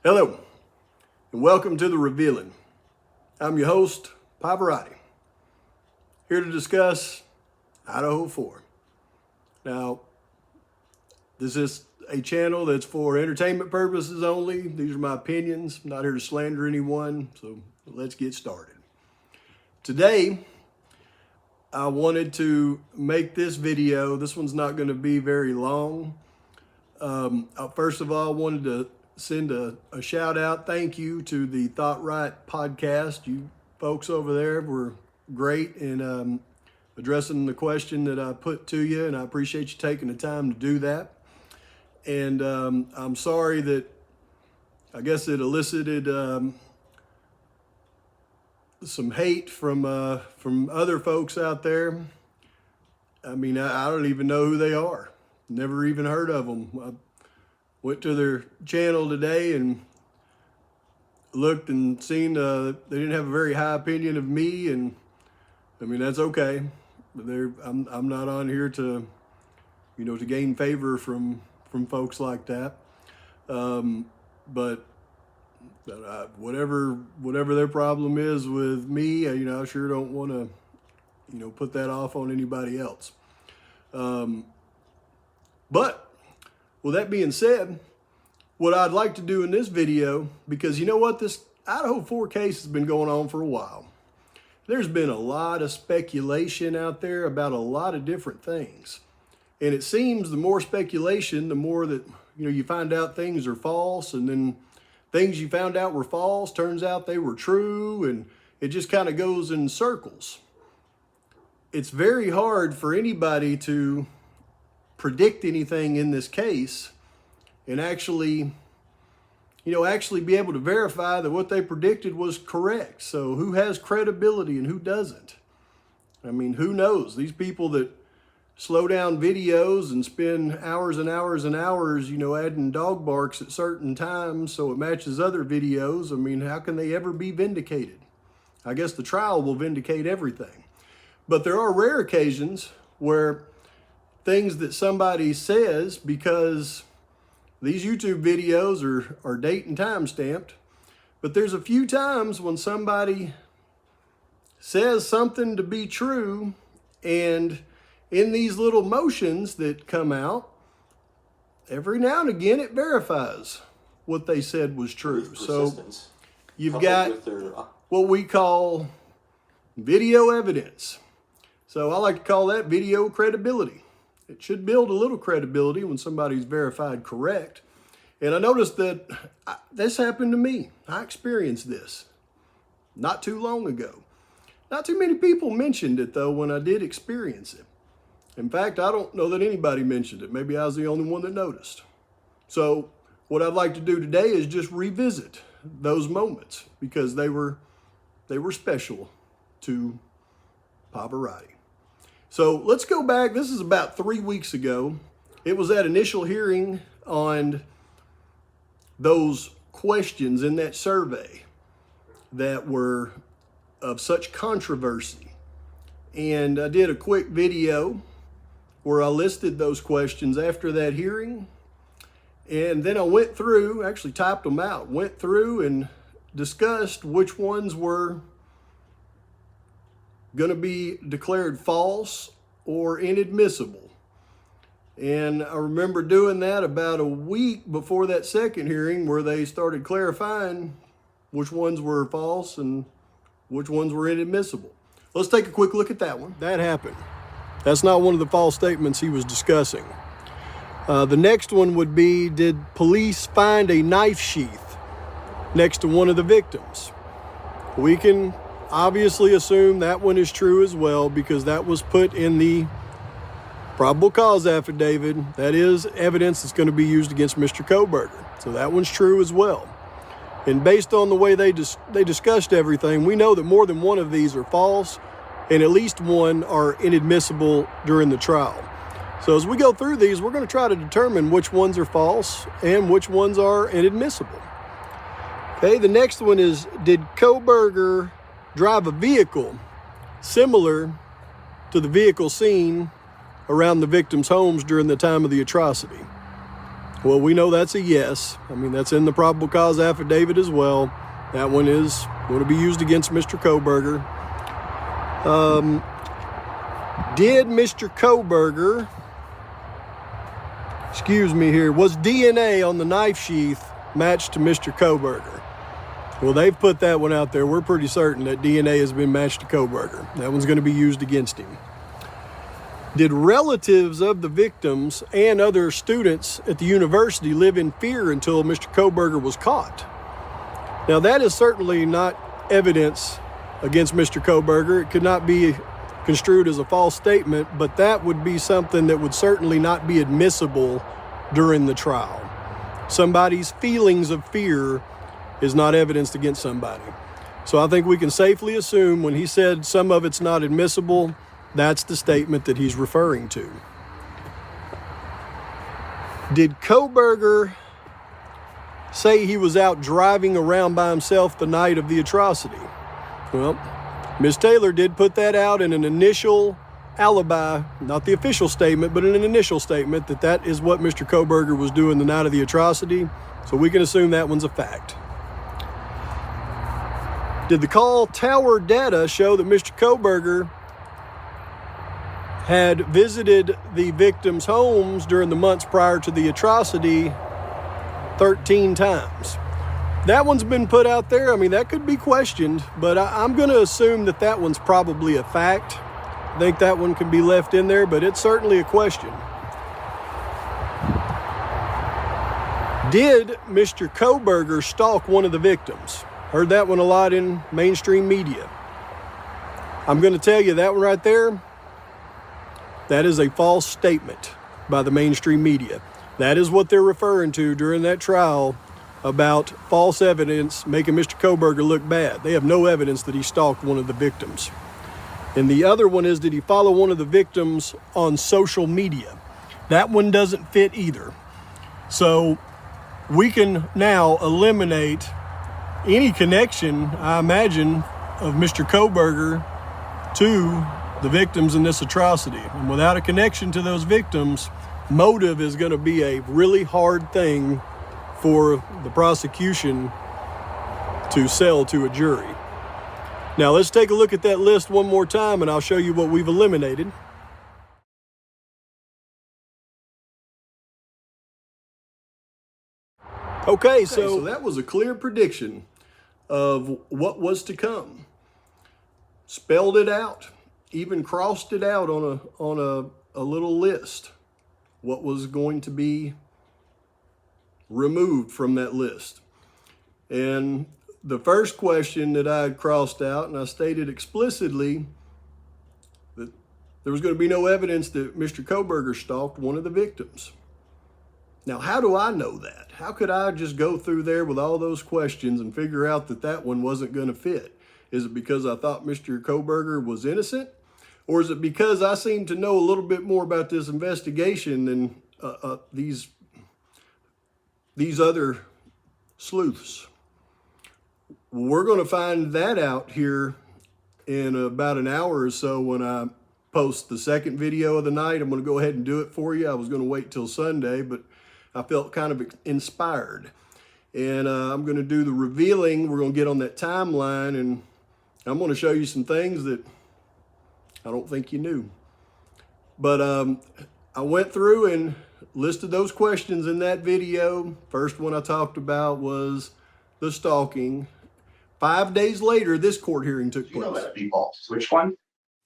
Hello, and welcome to The Revealing. I'm your host, Pavarotti, here to discuss Idaho 4. Now, this is a channel that's for entertainment purposes only. These are my opinions. I'm not here to slander anyone, so let's get started. Today, I wanted to make this video. This one's not going to be very long. First of all, I wanted to send a shout out, thank you to the Thought Right podcast. You folks over there were great in addressing the question that I put to you, and I appreciate you taking the time to do that. And I'm sorry that I guess it elicited some hate from other folks out there. I mean, I don't even know who they are. Never even heard of them. I went to their channel today and looked and seen they didn't have a very high opinion of me, and I mean that's okay. But I'm not on here to, to gain favor from folks like that. But whatever their problem is with me, I sure don't want to, put that off on anybody else. But with that being said, what I'd like to do in this video, because you know what, this Idaho 4 case has been going on for a while. There's been a lot of speculation out there about a lot of different things. And it seems the more speculation, the more that, you find out things are false, and then things you found out were false, turns out they were true, and it just kind of goes in circles. It's very hard for anybody to predict anything in this case and actually be able to verify that what they predicted was correct. So who has credibility and who doesn't? I mean, who knows? These people that slow down videos and spend hours and hours and hours, adding dog barks at certain times so it matches other videos. I mean, how can they ever be vindicated? I guess the trial will vindicate everything. But there are rare occasions where things that somebody says, because these YouTube videos are date and time stamped, but there's a few times when somebody says something to be true, and in these little motions that come out, every now and again it verifies what they said was true. So you've got what we call video evidence. So I like to call that video credibility. It should build a little credibility when somebody's verified correct. And I noticed that this happened to me. I experienced this not too long ago. Not too many people mentioned it, though, when I did experience it. In fact, I don't know that anybody mentioned it. Maybe I was the only one that noticed. So what I'd like to do today is just revisit those moments, because they were special to Pavarotti. So let's go back. This is about 3 weeks ago. It was that initial hearing on those questions in that survey that were of such controversy. And I did a quick video where I listed those questions after that hearing. And then I went through, actually typed them out, went through and discussed which ones were going to be declared false or inadmissible. And I remember doing that about a week before that second hearing, where they started clarifying which ones were false and which ones were inadmissible. Let's take a quick look at that one. That happened. That's not one of the false statements he was discussing. The next one would be, did police find a knife sheath next to one of the victims? We can obviously assume that one is true as well, because that was put in the probable cause affidavit. That is evidence that's going to be used against Mr. Kohberger. So that one's true as well. And based on the way they discussed everything, we know that more than one of these are false, and at least one are inadmissible during the trial. So as we go through these, we're going to try to determine which ones are false and which ones are inadmissible. Okay, the next one is, did Kohberger drive a vehicle similar to the vehicle seen around the victims' homes during the time of the atrocity? Well, we know that's a yes. I mean, that's in the probable cause affidavit as well. That one is going to be used against Mr. Kohberger. Did Mr. Kohberger, was DNA on the knife sheath matched to Mr. Kohberger? Well, they've put that one out there. We're pretty certain that DNA has been matched to Kohberger. That one's going to be used against him. Did relatives of the victims and other students at the university live in fear until Mr. Kohberger was caught? Now, that is certainly not evidence against Mr. Kohberger. It could not be construed as a false statement, but that would be something that would certainly not be admissible during the trial. Somebody's feelings of fear is not evidence against somebody. So I think we can safely assume when he said some of it's not admissible, that's the statement that he's referring to. Did Kohberger say he was out driving around by himself the night of the atrocity? Well, Ms. Taylor did put that out in an initial alibi, not the official statement, but in an initial statement that is what Mr. Kohberger was doing the night of the atrocity. So we can assume that one's a fact. Did the call tower data show that Mr. Kohberger had visited the victims' homes during the months prior to the atrocity 13 times? That one's been put out there. I mean, that could be questioned, but I'm going to assume that that one's probably a fact. I think that one can be left in there, but it's certainly a question. Did Mr. Kohberger stalk one of the victims? Heard that one a lot in mainstream media. I'm going to tell you that one right there, that is a false statement by the mainstream media. That is what they're referring to during that trial about false evidence making Mr. Kohberger look bad. They have no evidence that he stalked one of the victims. And the other one is, did he follow one of the victims on social media? That one doesn't fit either. So we can now eliminate any connection, I imagine, of Mr. Kohberger to the victims in this atrocity. And without a connection to those victims, motive is going to be a really hard thing for the prosecution to sell to a jury. Now let's take a look at that list one more time and I'll show you what we've eliminated. Okay, so that was a clear prediction of what was to come. Spelled it out, even crossed it out on a little list. What was going to be removed from that list. And the first question that I had crossed out, and I stated explicitly that there was going to be no evidence that Mr. Kohberger stalked one of the victims. Now, how do I know that? How could I just go through there with all those questions and figure out that that one wasn't going to fit? Is it because I thought Mr. Kohberger was innocent? Or is it because I seem to know a little bit more about this investigation than these other sleuths? We're going to find that out here in about an hour or so when I post the second video of the night. I'm going to go ahead and do it for you. I was going to wait till Sunday, but I felt kind of inspired. And I'm going to do the revealing. We're going to get on that timeline, and I'm going to show you some things that I don't think you knew. But I went through and listed those questions in that video. First one I talked about was the stalking. 5 days later, this court hearing took place. You know that'd be false. Which one?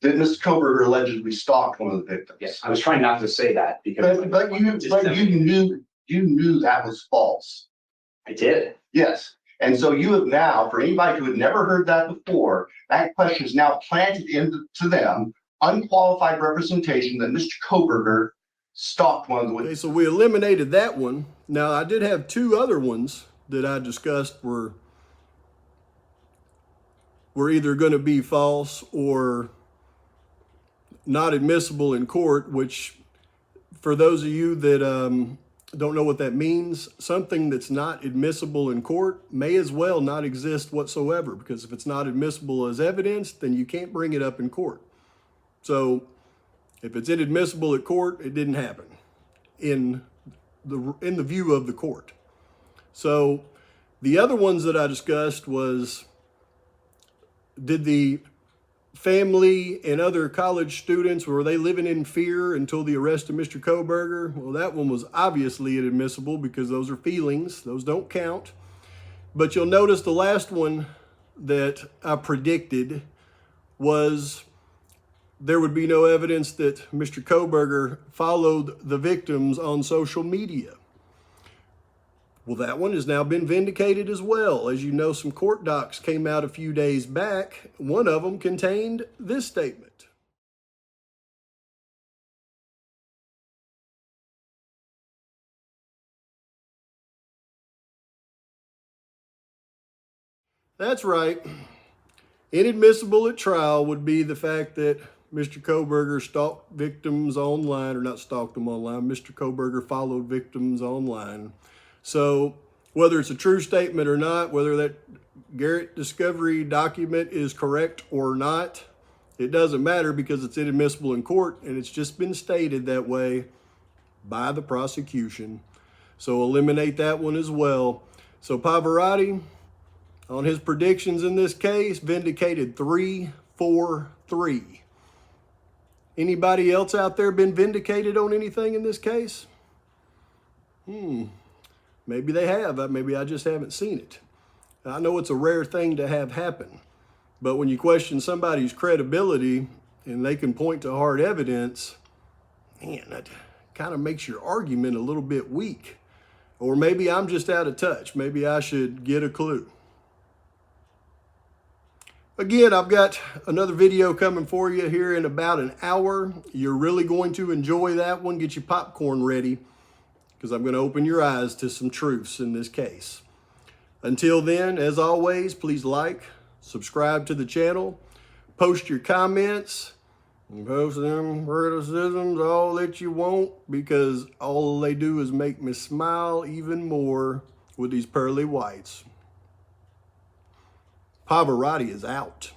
That Mr. Kohberger allegedly stalked one of the victims. Yes, I was trying not to say that because. But you knew that was false. I did. Yes. And so you have now, for anybody who had never heard that before, that question is now planted into them, unqualified representation that Mr. Kohberger stalked one of the witnesses. Okay, so we eliminated that one. Now, I did have two other ones that I discussed were either going to be false or not admissible in court, which for those of you that don't know what that means, something that's not admissible in court may as well not exist whatsoever, because if it's not admissible as evidence, then you can't bring it up in court. So if it's inadmissible at court, it didn't happen in in the view of the court. So the other ones that I discussed was, did the family and other college students, were they living in fear until the arrest of Mr. Kohberger? Well, that one was obviously inadmissible because those are feelings. Those don't count. But you'll notice the last one that I predicted was there would be no evidence that Mr. Kohberger followed the victims on social media. Well, that one has now been vindicated as well. As you know, some court docs came out a few days back. One of them contained this statement. That's right. Inadmissible at trial would be the fact that Mr. Kohberger stalked victims online, or not stalked them online, Mr. Kohberger followed victims online. So whether it's a true statement or not, whether that Garrett discovery document is correct or not, it doesn't matter because it's inadmissible in court, and it's just been stated that way by the prosecution. So eliminate that one as well. So Pavarotti, on his predictions in this case, vindicated 3-4-3. Anybody else out there been vindicated on anything in this case? Maybe they have. Maybe I just haven't seen it. I know it's a rare thing to have happen, but when you question somebody's credibility and they can point to hard evidence, man, that kind of makes your argument a little bit weak. Or maybe I'm just out of touch. Maybe I should get a clue. Again, I've got another video coming for you here in about an hour. You're really going to enjoy that one. Get your popcorn ready, because I'm going to open your eyes to some truths in this case. Until then, as always, please like, subscribe to the channel, post your comments, and post them criticisms, all that you want, because all they do is make me smile even more with these pearly whites. Pavarotti is out.